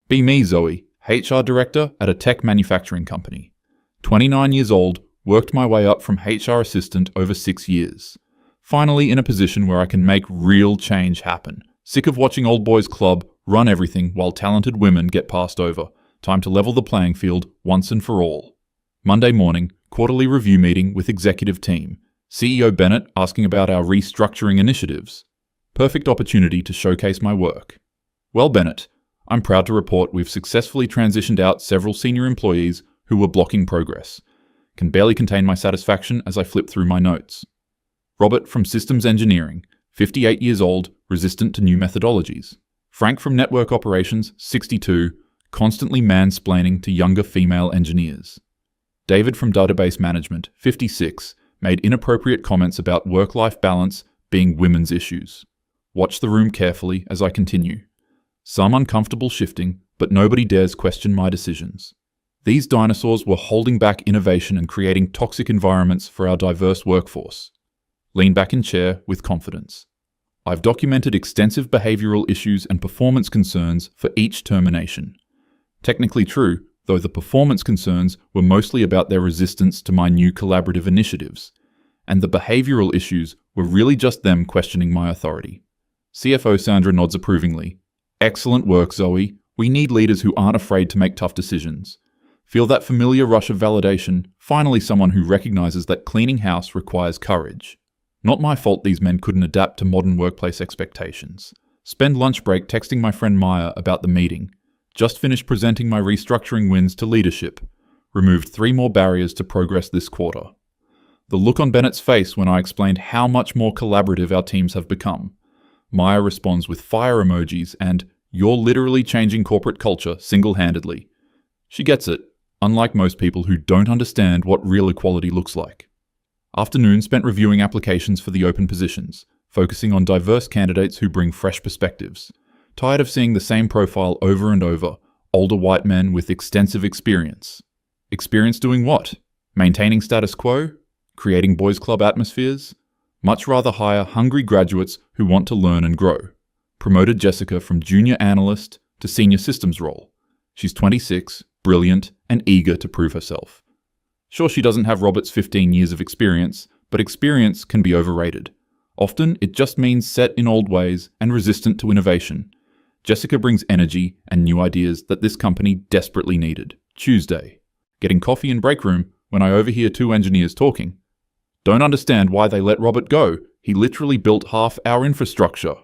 Be me, Zoe, HR director at a tech manufacturing company. 29 years old, worked my way up from HR assistant over 6 years. Finally in a position where I can make real change happen. Sick of watching old boys club run everything while talented women get passed over. Time to level the playing field once and for all. Monday morning, quarterly review meeting with executive team. CEO Bennett asking about our restructuring initiatives. Perfect opportunity to showcase my work. Well, Bennett, I'm proud to report we've successfully transitioned out several senior employees who were blocking progress. Can barely contain my satisfaction as I flip through my notes. Robert from Systems Engineering, 58 years old, resistant to new methodologies. Frank from Network Operations, 62, constantly mansplaining to younger female engineers. David from Database Management, 56, made inappropriate comments about work-life balance being women's issues. Watch the room carefully as I continue. Some uncomfortable shifting, but nobody dares question my decisions. These dinosaurs were holding back innovation and creating toxic environments for our diverse workforce. Lean back in chair with confidence. I've documented extensive behavioral issues and performance concerns for each termination. Technically true, though the performance concerns were mostly about their resistance to my new collaborative initiatives, and the behavioral issues were really just them questioning my authority. CFO Sandra nods approvingly. Excellent work, Zoe. We need leaders who aren't afraid to make tough decisions. Feel that familiar rush of validation, finally someone who recognizes that cleaning house requires courage. Not my fault these men couldn't adapt to modern workplace expectations. Spend lunch break texting my friend Maya about the meeting. Just finished presenting my restructuring wins to leadership. Removed 3 more barriers to progress this quarter. The look on Bennett's face when I explained how much more collaborative our teams have become. Maya responds with fire emojis and, "You're literally changing corporate culture single-handedly." She gets it, unlike most people who don't understand what real equality looks like. Afternoon spent reviewing applications for the open positions, focusing on diverse candidates who bring fresh perspectives. Tired of seeing the same profile over and over, older white men with extensive experience. Experience doing what? Maintaining status quo? Creating boys' club atmospheres? Much rather hire hungry graduates who want to learn and grow. Promoted Jessica from junior analyst to senior systems role. She's 26, brilliant, and eager to prove herself. Sure, she doesn't have Robert's 15 years of experience, but experience can be overrated. Often, it just means set in old ways and resistant to innovation. Jessica brings energy and new ideas that this company desperately needed. Tuesday. Getting coffee in break room when I overhear 2 engineers talking. Don't understand why they let Robert go. He literally built half our infrastructure.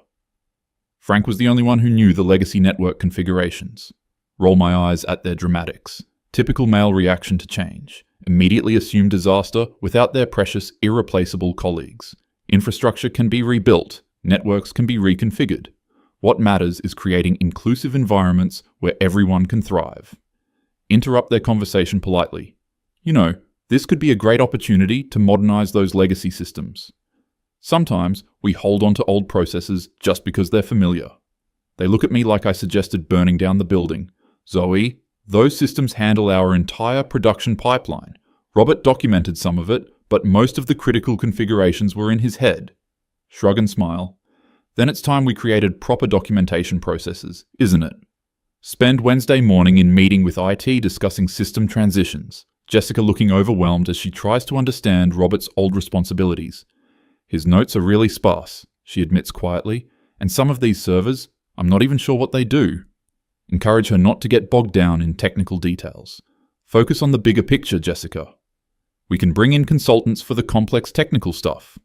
Frank was the only one who knew the legacy network configurations. Roll my eyes at their dramatics. Typical male reaction to change. Immediately assume disaster without their precious, irreplaceable colleagues. Infrastructure can be rebuilt. Networks can be reconfigured. What matters is creating inclusive environments where everyone can thrive. Interrupt their conversation politely. You know, this could be a great opportunity to modernize those legacy systems. Sometimes we hold on to old processes just because they're familiar. They look at me like I suggested burning down the building. Zoe, those systems handle our entire production pipeline. Robert documented some of it, but most of the critical configurations were in his head. Shrug and smile. Then it's time we created proper documentation processes, isn't it? Spend Wednesday morning in meeting with IT discussing system transitions. Jessica looking overwhelmed as she tries to understand Robert's old responsibilities. His notes are really sparse, she admits quietly, and some of these servers, I'm not even sure what they do. Encourage her not to get bogged down in technical details. Focus on the bigger picture, Jessica. We can bring in consultants for the complex technical stuff.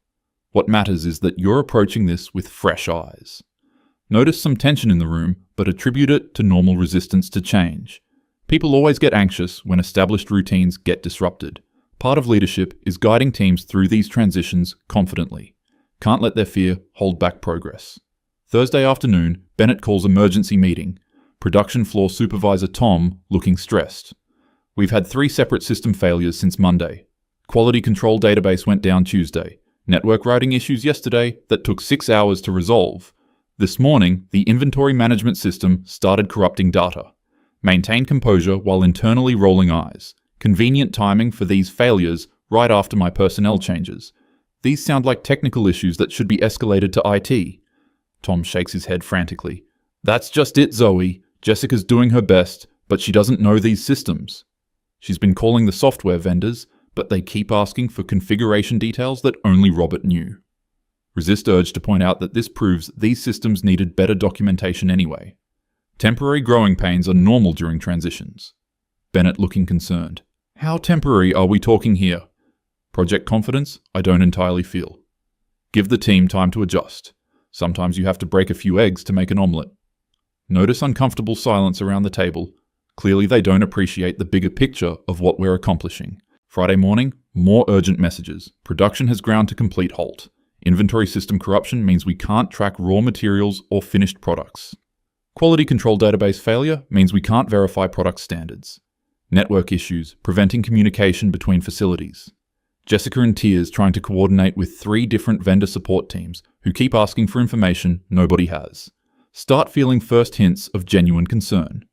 What matters is that you're approaching this with fresh eyes. Notice some tension in the room, but attribute it to normal resistance to change. People always get anxious when established routines get disrupted. Part of leadership is guiding teams through these transitions confidently. Can't let their fear hold back progress. Thursday afternoon, Bennett calls emergency meeting. Production floor supervisor Tom looking stressed. We've had 3 separate system failures since Monday. Quality control database went down Tuesday. Network routing issues yesterday that took 6 hours to resolve. This morning, the inventory management system started corrupting data. Maintain composure while internally rolling eyes. Convenient timing for these failures right after my personnel changes. These sound like technical issues that should be escalated to IT. Tom shakes his head frantically. That's just it, Zoe. Jessica's doing her best, but she doesn't know these systems. She's been calling the software vendors, but they keep asking for configuration details that only Robert knew. Resist urged to point out that this proves these systems needed better documentation anyway. Temporary growing pains are normal during transitions. Bennett looking concerned. How temporary are we talking here? Project confidence, I don't entirely feel. Give the team time to adjust. Sometimes you have to break a few eggs to make an omelette. Notice uncomfortable silence around the table. Clearly they don't appreciate the bigger picture of what we're accomplishing. Friday morning, more urgent messages. Production has ground to complete halt. Inventory system corruption means we can't track raw materials or finished products. Quality control database failure means we can't verify product standards. Network issues, preventing communication between facilities. Jessica in tears trying to coordinate with 3 different vendor support teams who keep asking for information nobody has. Start feeling first hints of genuine concern.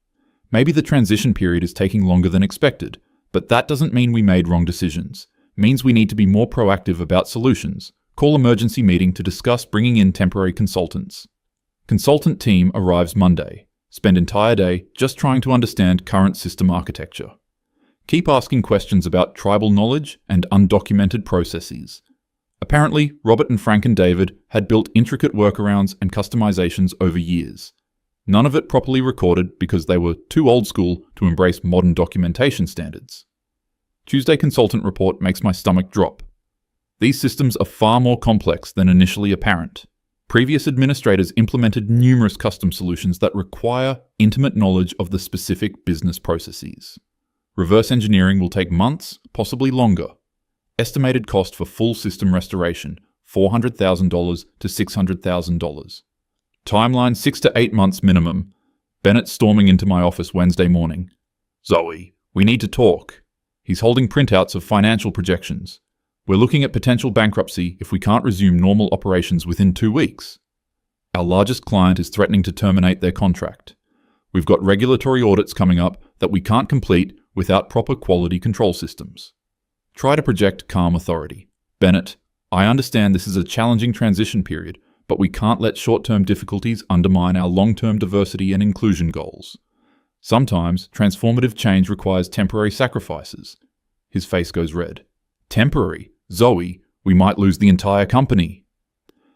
Maybe the transition period is taking longer than expected, but that doesn't mean we made wrong decisions. It means we need to be more proactive about solutions. Call emergency meeting to discuss bringing in temporary consultants. Consultant team arrives Monday. Spend entire day just trying to understand current system architecture. Keep asking questions about tribal knowledge and undocumented processes. Apparently, Robert and Frank and David had built intricate workarounds and customizations over years. None of it properly recorded because they were too old school to embrace modern documentation standards. Tuesday consultant report makes my stomach drop. These systems are far more complex than initially apparent. Previous administrators implemented numerous custom solutions that require intimate knowledge of the specific business processes. Reverse engineering will take months, possibly longer. Estimated cost for full system restoration, $400,000 to $600,000. Timeline 6 to 8 months minimum. Bennett storming into my office Wednesday morning. Zoe, we need to talk. He's holding printouts of financial projections. We're looking at potential bankruptcy if we can't resume normal operations within 2 weeks. Our largest client is threatening to terminate their contract. We've got regulatory audits coming up that we can't complete without proper quality control systems. Try to project calm authority. Bennett, I understand this is a challenging transition period, but we can't let short-term difficulties undermine our long-term diversity and inclusion goals. Sometimes, transformative change requires temporary sacrifices. His face goes red. Temporary? Zoe, we might lose the entire company.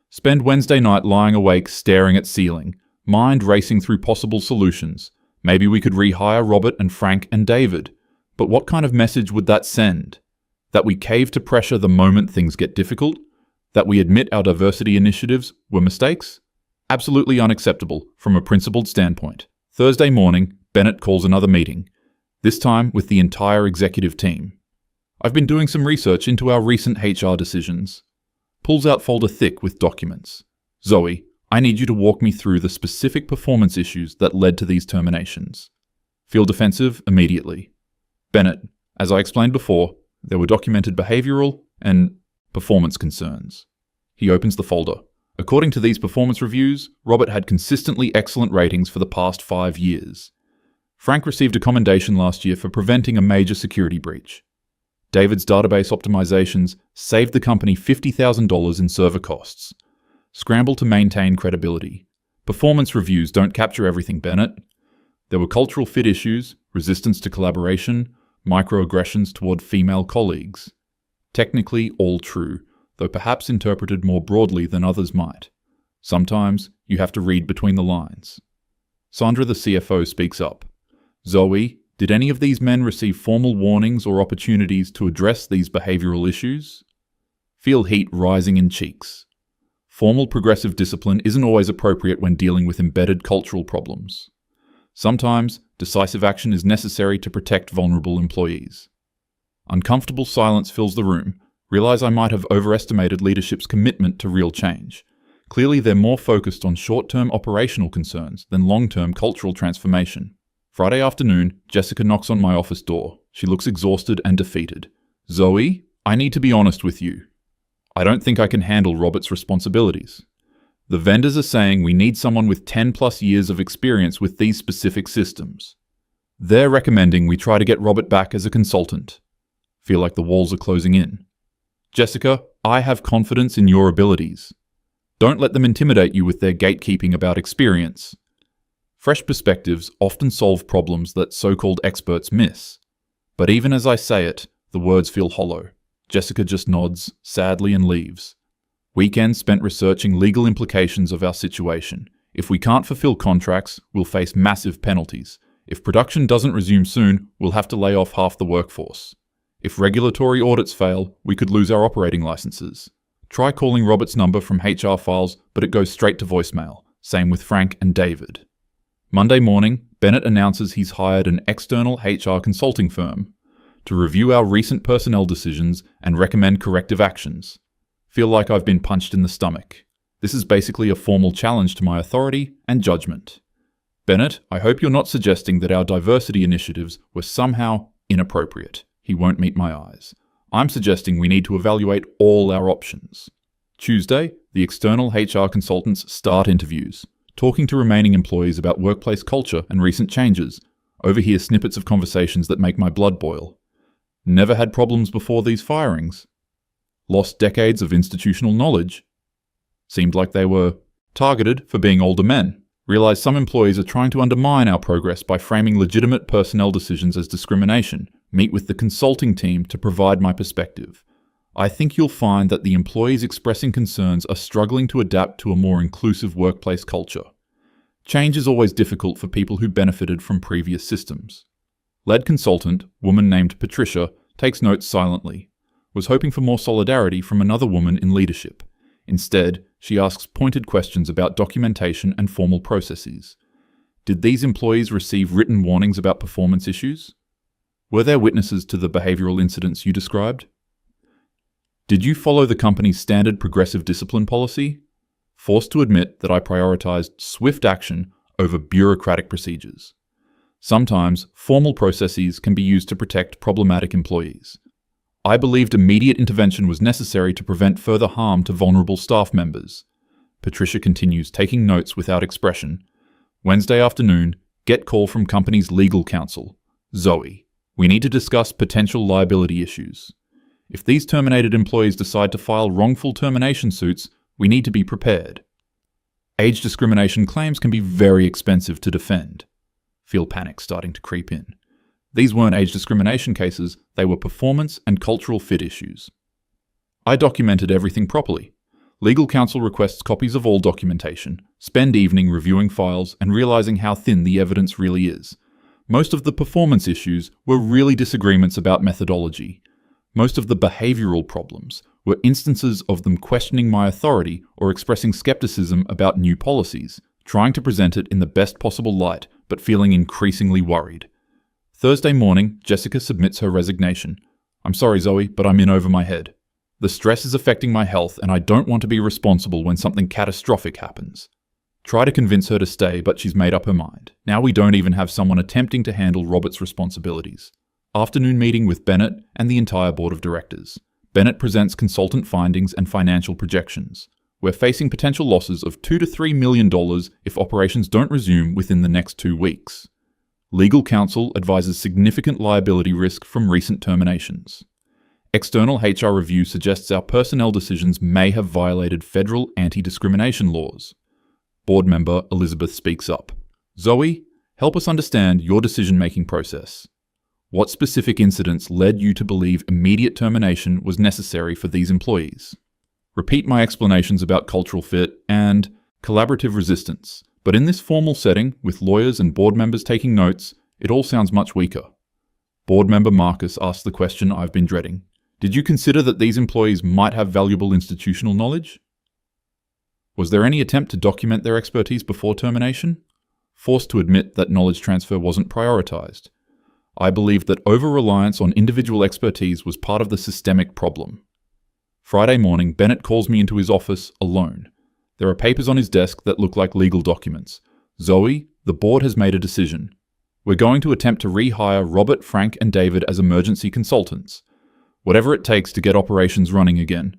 Spend Wednesday night lying awake staring at ceiling, mind racing through possible solutions. Maybe we could rehire Robert and Frank and David. But what kind of message would that send? That we cave to pressure the moment things get difficult? That we admit our diversity initiatives were mistakes? Absolutely unacceptable from a principled standpoint. Thursday morning, Bennett calls another meeting, this time with the entire executive team. I've been doing some research into our recent HR decisions. Pulls out folder thick with documents. Zoe, I need you to walk me through the specific performance issues that led to these terminations. Feel defensive immediately. Bennett, as I explained before, there were documented behavioral and performance concerns. He opens the folder. According to these performance reviews, Robert had consistently excellent ratings for the past 5 years. Frank received a commendation last year for preventing a major security breach. David's database optimizations saved the company $50,000 in server costs. Scramble to maintain credibility. Performance reviews don't capture everything, Bennett. There were cultural fit issues, resistance to collaboration, microaggressions toward female colleagues. Technically all true, though perhaps interpreted more broadly than others might. Sometimes you have to read between the lines. Sandra, the CFO, speaks up. Zoe, did any of these men receive formal warnings or opportunities to address these behavioral issues? Feel heat rising in cheeks. Formal progressive discipline isn't always appropriate when dealing with embedded cultural problems. Sometimes, decisive action is necessary to protect vulnerable employees. Uncomfortable silence fills the room. Realize I might have overestimated leadership's commitment to real change. Clearly, they're more focused on short-term operational concerns than long-term cultural transformation. Friday afternoon, Jessica knocks on my office door. She looks exhausted and defeated. Zoe, I need to be honest with you. I don't think I can handle Robert's responsibilities. The vendors are saying we need someone with 10+ years of experience with these specific systems. They're recommending we try to get Robert back as a consultant. Feel like the walls are closing in. Jessica, I have confidence in your abilities. Don't let them intimidate you with their gatekeeping about experience. Fresh perspectives often solve problems that so-called experts miss. But even as I say it, the words feel hollow. Jessica just nods, sadly, and leaves. Weekends spent researching legal implications of our situation. If we can't fulfill contracts, we'll face massive penalties. If production doesn't resume soon, we'll have to lay off half the workforce. If regulatory audits fail, we could lose our operating licenses. Try calling Robert's number from HR files, but it goes straight to voicemail. Same with Frank and David. Monday morning, Bennett announces he's hired an external HR consulting firm to review our recent personnel decisions and recommend corrective actions. Feel like I've been punched in the stomach. This is basically a formal challenge to my authority and judgment. Bennett, I hope you're not suggesting that our diversity initiatives were somehow inappropriate. He won't meet my eyes. I'm suggesting we need to evaluate all our options. Tuesday, the external HR consultants start interviews, talking to remaining employees about workplace culture and recent changes. Overhear snippets of conversations that make my blood boil. Never had problems before these firings. Lost decades of institutional knowledge. Seemed like they were targeted for being older men. Realized some employees are trying to undermine our progress by framing legitimate personnel decisions as discrimination. Meet with the consulting team to provide my perspective. I think you'll find that the employees expressing concerns are struggling to adapt to a more inclusive workplace culture. Change is always difficult for people who benefited from previous systems. Lead consultant, woman named Patricia, takes notes silently. Was hoping for more solidarity from another woman in leadership. Instead, she asks pointed questions about documentation and formal processes. Did these employees receive written warnings about performance issues? Were there witnesses to the behavioral incidents you described? Did you follow the company's standard progressive discipline policy? Forced to admit that I prioritized swift action over bureaucratic procedures. Sometimes, formal processes can be used to protect problematic employees. I believed immediate intervention was necessary to prevent further harm to vulnerable staff members. Patricia continues, taking notes without expression. Wednesday afternoon, get call from company's legal counsel. Zoe, we need to discuss potential liability issues. If these terminated employees decide to file wrongful termination suits, we need to be prepared. Age discrimination claims can be very expensive to defend. Feel panic starting to creep in. These weren't age discrimination cases, they were performance and cultural fit issues. I documented everything properly. Legal counsel requests copies of all documentation, spend evening reviewing files and realizing how thin the evidence really is. Most of the performance issues were really disagreements about methodology. Most of the behavioral problems were instances of them questioning my authority or expressing skepticism about new policies, trying to present it in the best possible light, but feeling increasingly worried. Thursday morning, Jessica submits her resignation. I'm sorry, Zoe, but I'm in over my head. The stress is affecting my health and I don't want to be responsible when something catastrophic happens. Try to convince her to stay, but she's made up her mind. Now we don't even have someone attempting to handle Robert's responsibilities. Afternoon meeting with Bennett and the entire board of directors. Bennett presents consultant findings and financial projections. We're facing potential losses of $2 to $3 million if operations don't resume within the next 2 weeks. Legal counsel advises significant liability risk from recent terminations. External HR review suggests our personnel decisions may have violated federal anti-discrimination laws. Board member Elizabeth speaks up. Zoe, help us understand your decision-making process. What specific incidents led you to believe immediate termination was necessary for these employees? Repeat my explanations about cultural fit and collaborative resistance, but in this formal setting, with lawyers and board members taking notes, it all sounds much weaker. Board member Marcus asks the question I've been dreading. Did you consider that these employees might have valuable institutional knowledge? Was there any attempt to document their expertise before termination? Forced to admit that knowledge transfer wasn't prioritized. I believe that over-reliance on individual expertise was part of the systemic problem. Friday morning, Bennett calls me into his office alone. There are papers on his desk that look like legal documents. Zoe, the board has made a decision. We're going to attempt to rehire Robert, Frank, and David as emergency consultants. Whatever it takes to get operations running again.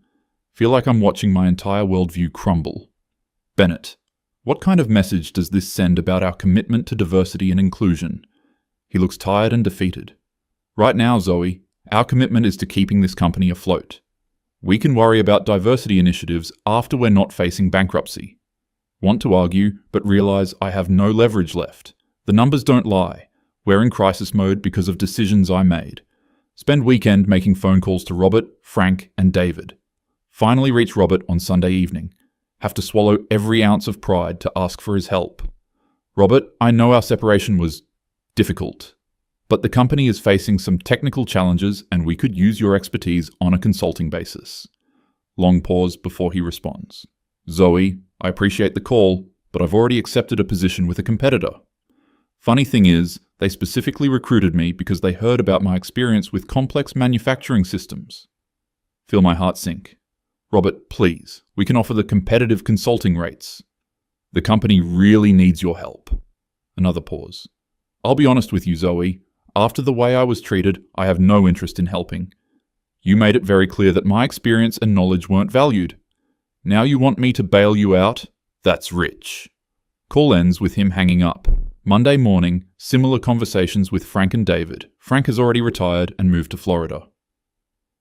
Feel like I'm watching my entire worldview crumble. Bennett, what kind of message does this send about our commitment to diversity and inclusion? He looks tired and defeated. Right now, Zoe, our commitment is to keeping this company afloat. We can worry about diversity initiatives after we're not facing bankruptcy. Want to argue, but realize I have no leverage left. The numbers don't lie. We're in crisis mode because of decisions I made. Spend weekend making phone calls to Robert, Frank, and David. Finally reach Robert on Sunday evening. Have to swallow every ounce of pride to ask for his help. Robert, I know our separation was difficult, but the company is facing some technical challenges and we could use your expertise on a consulting basis. Long pause before he responds. Zoe, I appreciate the call, but I've already accepted a position with a competitor. Funny thing is, they specifically recruited me because they heard about my experience with complex manufacturing systems. Feel my heart sink. Robert, please, we can offer the competitive consulting rates. The company really needs your help. Another pause. I'll be honest with you, Zoe. After the way I was treated, I have no interest in helping. You made it very clear that my experience and knowledge weren't valued. Now you want me to bail you out? That's rich. Call ends with him hanging up. Monday morning, similar conversations with Frank and David. Frank has already retired and moved to Florida.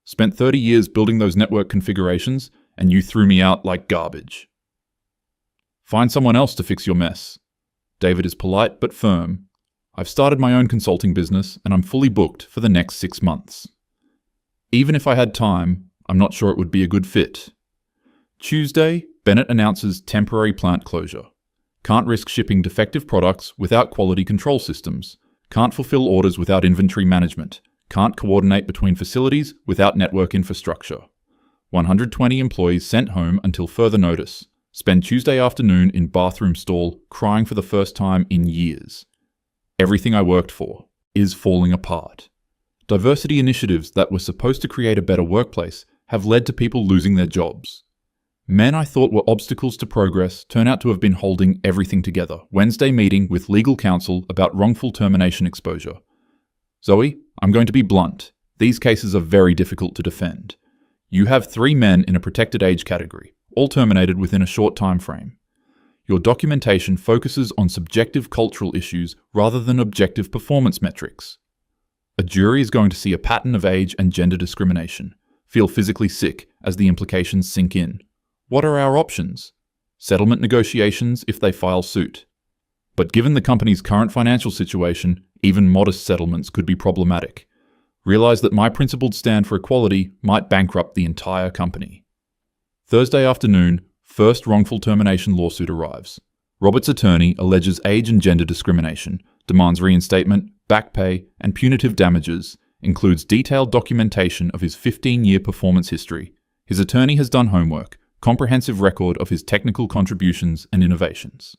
Spent 30 years building those network configurations, and you threw me out like garbage. Find someone else to fix your mess. David is polite but firm. I've started my own consulting business, and I'm fully booked for the next 6 months. Even if I had time, I'm not sure it would be a good fit. Tuesday, Bennett announces temporary plant closure. Can't risk shipping defective products without quality control systems. Can't fulfill orders without inventory management. Can't coordinate between facilities without network infrastructure. 120 employees sent home until further notice. Spend Tuesday afternoon in bathroom stall crying for the first time in years. Everything I worked for is falling apart. Diversity initiatives that were supposed to create a better workplace have led to people losing their jobs. Men I thought were obstacles to progress turn out to have been holding everything together. Wednesday meeting with legal counsel about wrongful termination exposure. Zoe, I'm going to be blunt. These cases are very difficult to defend. You have 3 men in a protected age category, all terminated within a short time frame. Your documentation focuses on subjective cultural issues rather than objective performance metrics. A jury is going to see a pattern of age and gender discrimination, feel physically sick as the implications sink in. What are our options? Settlement negotiations if they file suit. But given the company's current financial situation, even modest settlements could be problematic. Realize that my principled stand for equality might bankrupt the entire company. Thursday afternoon, first wrongful termination lawsuit arrives. Robert's attorney alleges age and gender discrimination, demands reinstatement, back pay, and punitive damages, includes detailed documentation of his 15-year performance history. His attorney has done homework, comprehensive record of his technical contributions and innovations.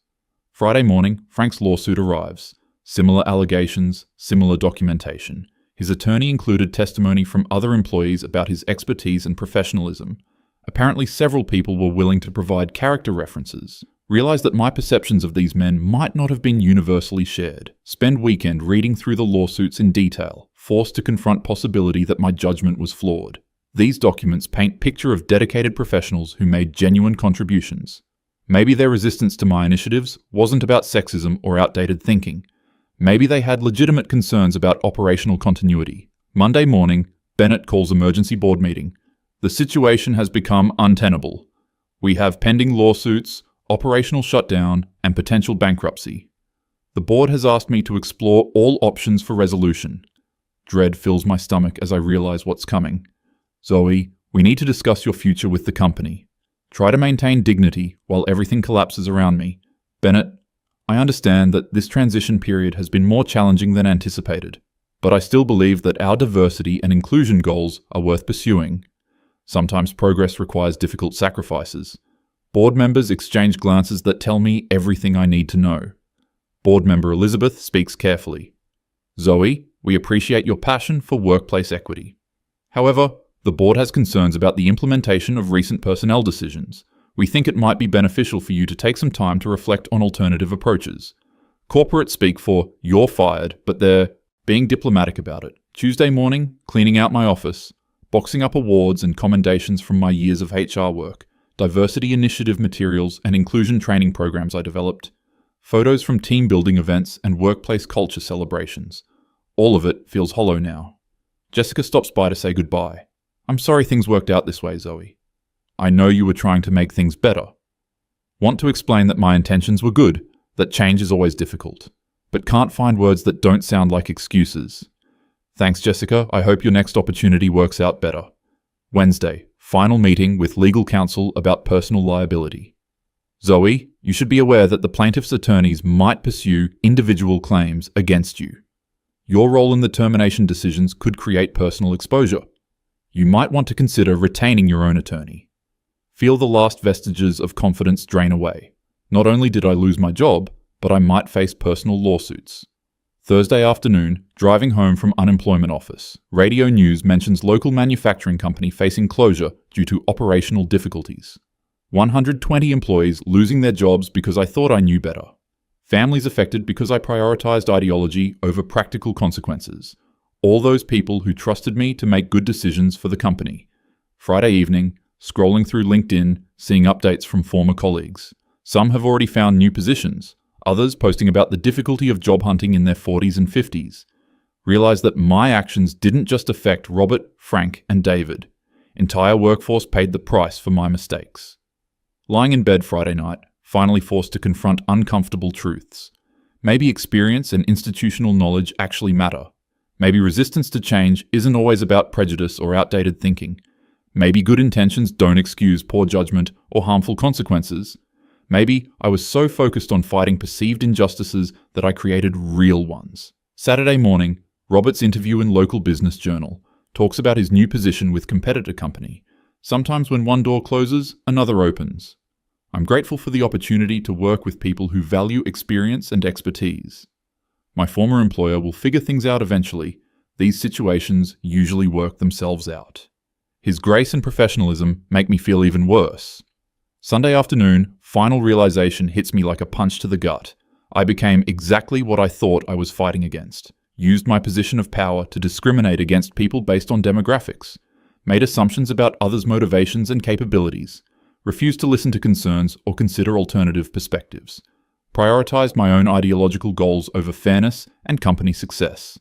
Friday morning, Frank's lawsuit arrives. Similar allegations, similar documentation. His attorney included testimony from other employees about his expertise and professionalism. Apparently several people were willing to provide character references. Realize that my perceptions of these men might not have been universally shared. Spend weekend reading through the lawsuits in detail, forced to confront possibility that my judgment was flawed. These documents paint a picture of dedicated professionals who made genuine contributions. Maybe their resistance to my initiatives wasn't about sexism or outdated thinking. Maybe they had legitimate concerns about operational continuity. Monday morning, Bennett calls emergency board meeting. The situation has become untenable. We have pending lawsuits, operational shutdown, and potential bankruptcy. The board has asked me to explore all options for resolution. Dread fills my stomach as I realize what's coming. Zoe, we need to discuss your future with the company. Try to maintain dignity while everything collapses around me. Bennett, I understand that this transition period has been more challenging than anticipated, but I still believe that our diversity and inclusion goals are worth pursuing. Sometimes progress requires difficult sacrifices. Board members exchange glances that tell me everything I need to know. Board member Elizabeth speaks carefully. Zoe, we appreciate your passion for workplace equity. However, the board has concerns about the implementation of recent personnel decisions. We think it might be beneficial for you to take some time to reflect on alternative approaches. Corporates speak for, you're fired, but they're being diplomatic about it. Tuesday morning, cleaning out my office, boxing up awards and commendations from my years of HR work, diversity initiative materials and inclusion training programs I developed, photos from team building events and workplace culture celebrations. All of it feels hollow now. Jessica stops by to say goodbye. I'm sorry things worked out this way, Zoe. I know you were trying to make things better. Want to explain that my intentions were good, that change is always difficult, but can't find words that don't sound like excuses. Thanks, Jessica. I hope your next opportunity works out better. Wednesday, final meeting with legal counsel about personal liability. Zoe, you should be aware that the plaintiff's attorneys might pursue individual claims against you. Your role in the termination decisions could create personal exposure. You might want to consider retaining your own attorney. Feel the last vestiges of confidence drain away. Not only did I lose my job, but I might face personal lawsuits. Thursday afternoon, driving home from unemployment office, radio news mentions local manufacturing company facing closure due to operational difficulties. 120 employees losing their jobs because I thought I knew better. Families affected because I prioritized ideology over practical consequences. All those people who trusted me to make good decisions for the company. Friday evening, scrolling through LinkedIn, seeing updates from former colleagues. Some have already found new positions, others posting about the difficulty of job hunting in their 40s and 50s. Realize that my actions didn't just affect Robert, Frank, and David. Entire workforce paid the price for my mistakes. Lying in bed Friday night, finally forced to confront uncomfortable truths. Maybe experience and institutional knowledge actually matter. Maybe resistance to change isn't always about prejudice or outdated thinking. Maybe good intentions don't excuse poor judgment or harmful consequences. Maybe I was so focused on fighting perceived injustices that I created real ones. Saturday morning, Robert's interview in local business journal talks about his new position with competitor company. Sometimes when one door closes, another opens. I'm grateful for the opportunity to work with people who value experience and expertise. My former employer will figure things out eventually. These situations usually work themselves out. His grace and professionalism make me feel even worse. Sunday afternoon, final realization hits me like a punch to the gut. I became exactly what I thought I was fighting against. Used my position of power to discriminate against people based on demographics. Made assumptions about others' motivations and capabilities. Refused to listen to concerns or consider alternative perspectives. Prioritized my own ideological goals over fairness and company success.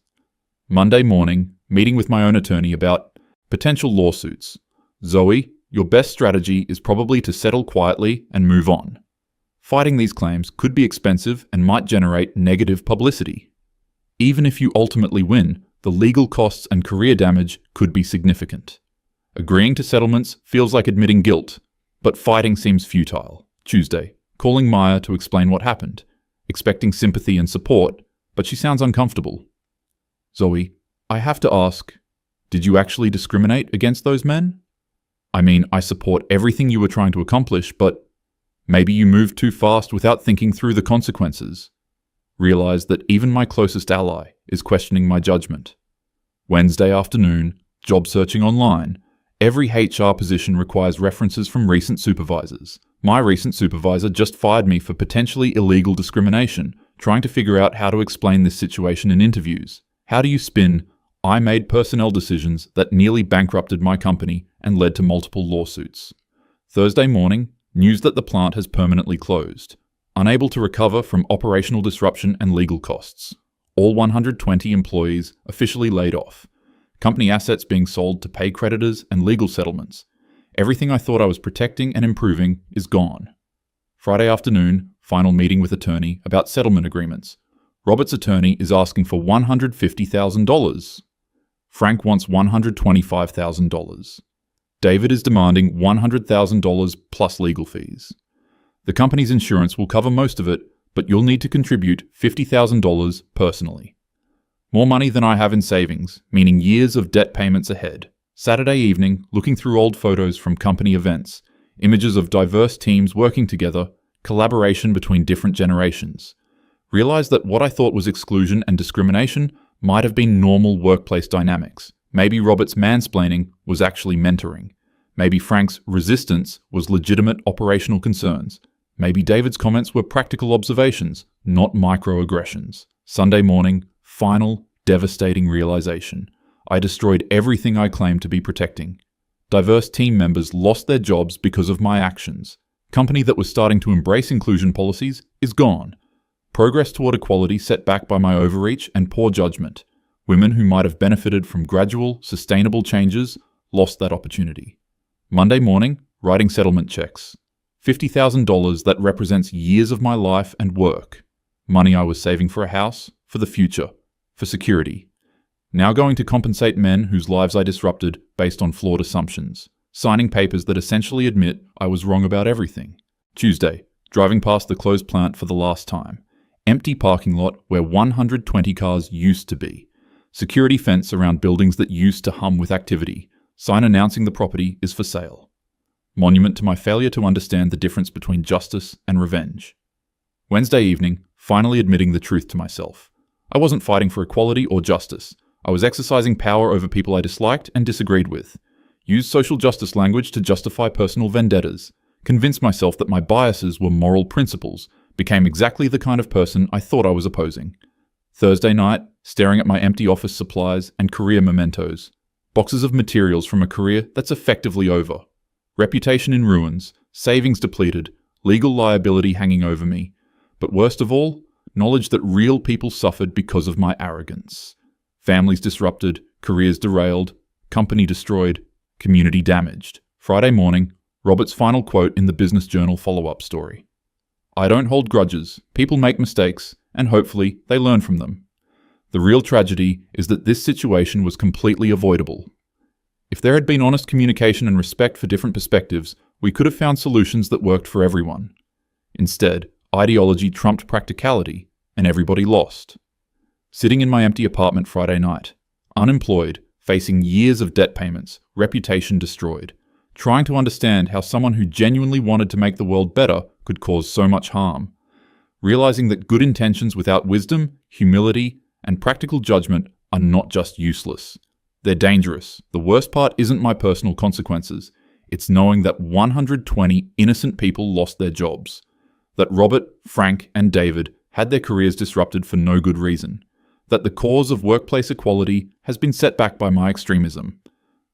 Monday morning, meeting with my own attorney about potential lawsuits. Zoe, your best strategy is probably to settle quietly and move on. Fighting these claims could be expensive and might generate negative publicity. Even if you ultimately win, the legal costs and career damage could be significant. Agreeing to settlements feels like admitting guilt, but fighting seems futile. Tuesday, calling Maya to explain what happened, expecting sympathy and support, but she sounds uncomfortable. Zoe, I have to ask, did you actually discriminate against those men? I mean, I support everything you were trying to accomplish, but maybe you moved too fast without thinking through the consequences. Realize that even my closest ally is questioning my judgment. Wednesday afternoon, job searching online. Every HR position requires references from recent supervisors. My recent supervisor just fired me for potentially illegal discrimination, trying to figure out how to explain this situation in interviews. How do you spin, I made personnel decisions that nearly bankrupted my company and led to multiple lawsuits? Thursday morning, news that the plant has permanently closed. Unable to recover from operational disruption and legal costs. All 120 employees officially laid off. Company assets being sold to pay creditors and legal settlements. Everything I thought I was protecting and improving is gone. Friday afternoon, final meeting with attorney about settlement agreements. Robert's attorney is asking for $150,000. Frank wants $125,000. David is demanding $100,000 plus legal fees. The company's insurance will cover most of it, but you'll need to contribute $50,000 personally. More money than I have in savings, meaning years of debt payments ahead. Saturday evening, looking through old photos from company events, images of diverse teams working together, collaboration between different generations. Realized that what I thought was exclusion and discrimination might have been normal workplace dynamics. Maybe Robert's mansplaining was actually mentoring. Maybe Frank's resistance was legitimate operational concerns. Maybe David's comments were practical observations, not microaggressions. Sunday morning, final, devastating realization. I destroyed everything I claimed to be protecting. Diverse team members lost their jobs because of my actions. Company that was starting to embrace inclusion policies is gone. Progress toward equality set back by my overreach and poor judgment. Women who might have benefited from gradual, sustainable changes lost that opportunity. Monday morning, writing settlement checks. $50,000 that represents years of my life and work. Money I was saving for a house, for the future, for security. Now going to compensate men whose lives I disrupted based on flawed assumptions, signing papers that essentially admit I was wrong about everything. Tuesday, driving past the closed plant for the last time. Empty parking lot where 120 cars used to be. Security fence around buildings that used to hum with activity. Sign announcing the property is for sale. Monument to my failure to understand the difference between justice and revenge. Wednesday evening, finally admitting the truth to myself. I wasn't fighting for equality or justice. I was exercising power over people I disliked and disagreed with. Used social justice language to justify personal vendettas. Convinced myself that my biases were moral principles. Became exactly the kind of person I thought I was opposing. Thursday night, staring at my empty office supplies and career mementos. Boxes of materials from a career that's effectively over. Reputation in ruins, savings depleted, legal liability hanging over me. But worst of all, knowledge that real people suffered because of my arrogance. Families disrupted, careers derailed, company destroyed, community damaged. Friday morning, Robert's final quote in the Business Journal follow-up story. I don't hold grudges. People make mistakes, and hopefully they learn from them. The real tragedy is that this situation was completely avoidable. If there had been honest communication and respect for different perspectives, we could have found solutions that worked for everyone. Instead, ideology trumped practicality, and everybody lost. Sitting in my empty apartment Friday night, unemployed, facing years of debt payments, reputation destroyed, trying to understand how someone who genuinely wanted to make the world better could cause so much harm. Realizing that good intentions without wisdom, humility, and practical judgment are not just useless. They're dangerous. The worst part isn't my personal consequences. It's knowing that 120 innocent people lost their jobs. That Robert, Frank, and David had their careers disrupted for no good reason. That the cause of workplace equality has been set back by my extremism.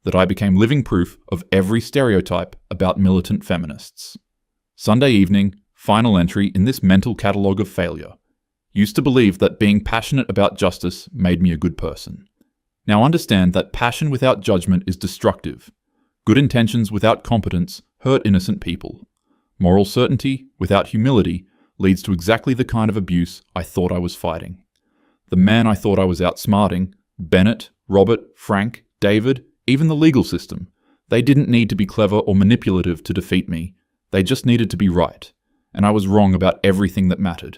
That I became living proof of every stereotype about militant feminists. Sunday evening, final entry in this mental catalogue of failure. Used to believe that being passionate about justice made me a good person. Now understand that passion without judgment is destructive. Good intentions without competence hurt innocent people. Moral certainty without humility leads to exactly the kind of abuse I thought I was fighting. The man I thought I was outsmarting, Bennett, Robert, Frank, David, even the legal system, they didn't need to be clever or manipulative to defeat me. They just needed to be right. And I was wrong about everything that mattered.